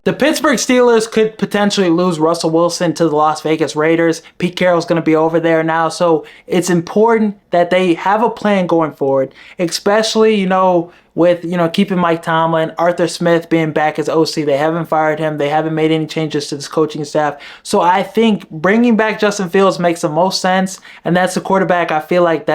The Pittsburgh Steelers could potentially lose Russell Wilson to the Las Vegas Raiders. Pete Carroll's going to be over there now, so it's important that they have a plan going forward, especially, with, keeping Mike Tomlin, Arthur Smith being back as OC. They haven't fired him. They haven't made any changes to this coaching staff. So I think bringing back Justin Fields makes the most sense, and that's the quarterback I feel like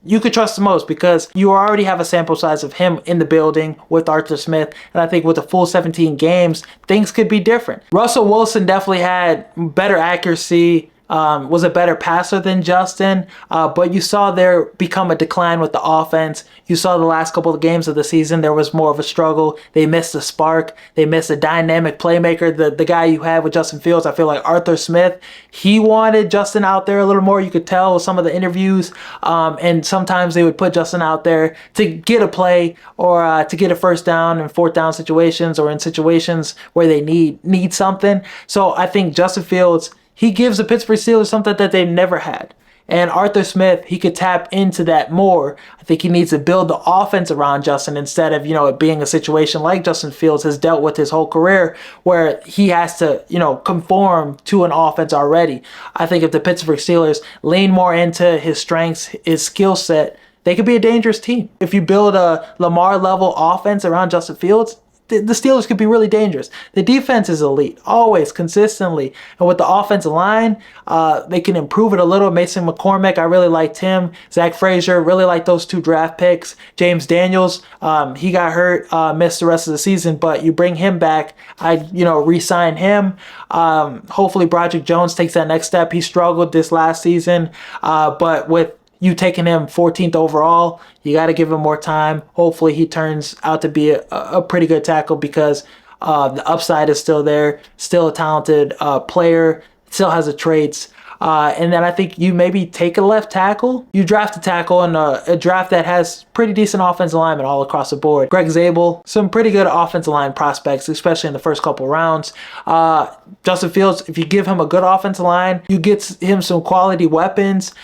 you could trust the most because you already have a sample size of him in the building with Arthur Smith. And I think with the full 17 games, things could be different. Russell Wilson definitely had better accuracy, was a better passer than Justin, but you saw there become a decline with the offense. You saw the last couple of games of the season, there was more of a struggle. They missed a spark. They missed a dynamic playmaker. The guy you had with Justin Fields, I feel like Arthur Smith, he wanted Justin out there a little more. You could tell with some of the interviews, and sometimes they would put Justin out there to get a play or to get a first down in fourth down situations or in situations where they need something. So I think Justin Fields, he gives the Pittsburgh Steelers something that they've never had. And Arthur Smith, he could tap into that more. I think he needs to build the offense around Justin instead of, it being a situation like Justin Fields has dealt with his whole career where he has to, conform to an offense already. I think if the Pittsburgh Steelers lean more into his strengths, his skill set, they could be a dangerous team. If you build a Lamar level offense around Justin Fields, the Steelers could be really dangerous. The defense is elite, always, consistently. And with the offensive line, they can improve it a little. Mason McCormick, I really liked him. Zach Frazier, really liked those 2 draft picks. James Daniels, he got hurt, missed the rest of the season, but you bring him back, re-sign him. Hopefully Broderick Jones takes that next step. He struggled this last season, but with you taking him 14th overall, you got to give him more time. Hopefully he turns out to be a pretty good tackle because the upside is still there, still a talented player, still has the traits. And then I think you maybe take a left tackle. You draft a tackle in a draft that has pretty decent offensive linemen all across the board. Greg Zabel, some pretty good offensive line prospects, especially in the first couple rounds. Justin Fields, if you give him a good offensive line, you get him some quality weapons.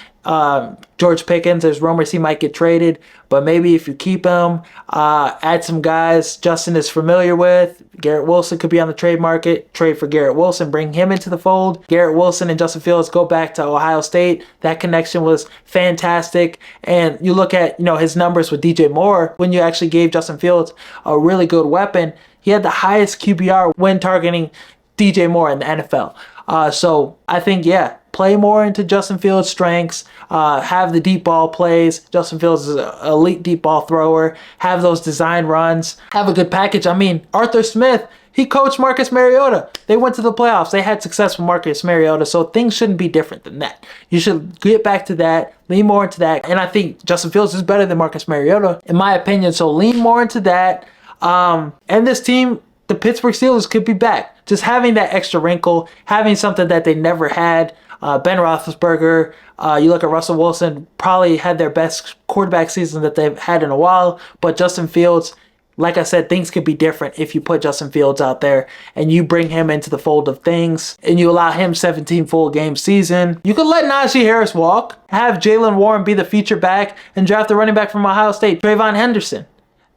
George Pickens, there's rumors he might get traded, but maybe if you keep him, add some guys Justin is familiar with. Garrett Wilson could be on the trade market. Trade for Garrett Wilson, bring him into the fold. Garrett Wilson and Justin Fields go back to Ohio State. That connection was fantastic. And you look at, his numbers with DJ Moore, when you actually gave Justin Fields a really good weapon, he had the highest QBR when targeting DJ Moore in the NFL. So I think, play more into Justin Fields' strengths, have the deep ball plays. Justin Fields is an elite deep ball thrower. Have those design runs. Have a good package. I mean, Arthur Smith, he coached Marcus Mariota. They went to the playoffs. They had success with Marcus Mariota, so things shouldn't be different than that. You should get back to that, lean more into that, and I think Justin Fields is better than Marcus Mariota, in my opinion, so lean more into that. And this team, the Pittsburgh Steelers, could be back. Just having that extra wrinkle, having something that they never had. Ben Roethlisberger, you look at Russell Wilson, probably had their best quarterback season that they've had in a while. But Justin Fields, like I said, things could be different if you put Justin Fields out there and you bring him into the fold of things and you allow him 17 full game season. You could let Najee Harris walk, have Jaylen Warren be the feature back, and draft the running back from Ohio State, Trayvon Henderson,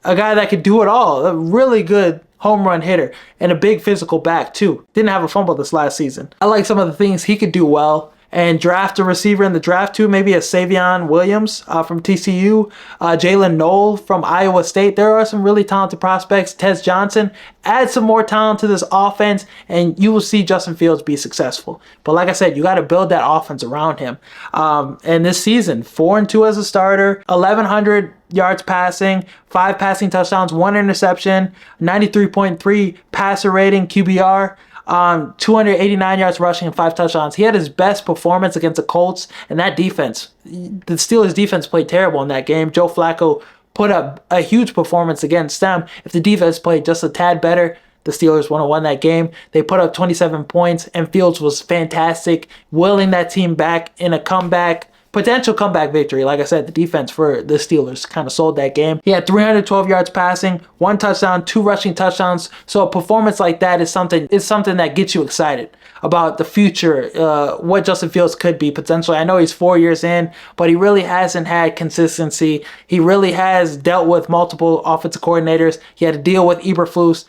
a guy that could do it all, a really good home run hitter, and a big physical back too. Didn't have a fumble this last season. I like some of the things he could do well. And draft a receiver in the draft too, maybe a Savion Williams from TCU, Jalen Noel from Iowa State. There are some really talented prospects. Tez Johnson, add some more talent to this offense, and you will see Justin Fields be successful. But like I said, you got to build that offense around him. And this season, 4-2 as a starter, 1,100 yards passing, 5 passing touchdowns, 1 interception, 93.3 passer rating, QBR. 289 yards rushing and 5 touchdowns. He had his best performance against the Colts, and that defense, the Steelers defense played terrible in that game. Joe Flacco put up a huge performance against them. If the defense played just a tad better, the Steelers would have won that game. They put up 27 points, and Fields was fantastic, willing that team back in a comeback potential comeback victory. Like I said, the defense for the Steelers kind of sold that game. He had 312 yards passing, 1 touchdown, 2 rushing touchdowns. So a performance like that is something that gets you excited about the future, what Justin Fields could be potentially. I know he's 4 years in, but he really hasn't had consistency. He really has dealt with multiple offensive coordinators. He had to deal with Eberflus,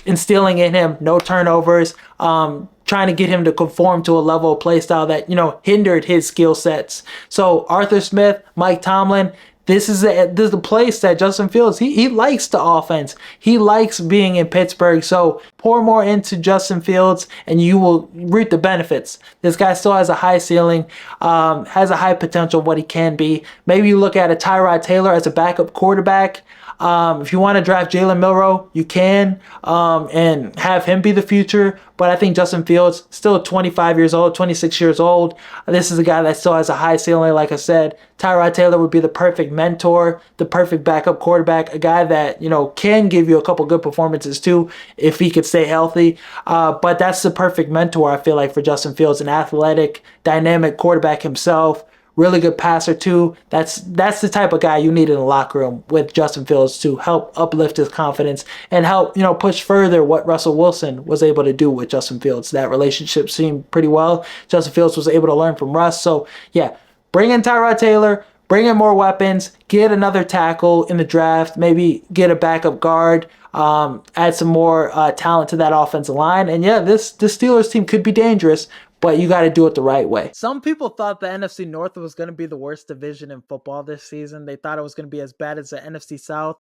instilling in him no turnovers, trying to get him to conform to a level of play style that, hindered his skill sets. So Arthur Smith, Mike Tomlin, this is the place that Justin Fields, he likes the offense. He likes being in Pittsburgh. So pour more into Justin Fields and you will reap the benefits. This guy still has a high ceiling, has a high potential of what he can be. Maybe you look at a Tyrod Taylor as a backup quarterback. If you want to draft Jalen Milroe, you can, and have him be the future. But I think Justin Fields, still 25 years old, 26 years old. This is a guy that still has a high ceiling. Like I said, Tyrod Taylor would be the perfect mentor, the perfect backup quarterback, a guy that, can give you a couple good performances too if he could stay healthy. But that's the perfect mentor, I feel like, for Justin Fields, an athletic, dynamic quarterback himself. Really good passer too. That's the type of guy you need in the locker room with Justin Fields to help uplift his confidence and help, push further what Russell Wilson was able to do with Justin Fields. That relationship seemed pretty well. Justin Fields was able to learn from Russ. So yeah, bring in Tyrod Taylor, bring in more weapons, get another tackle in the draft, maybe get a backup guard, add some more talent to that offensive line. And yeah, this Steelers team could be dangerous, but you got to do it the right way. Some people thought the NFC North was going to be the worst division in football this season. They thought it was going to be as bad as the NFC South.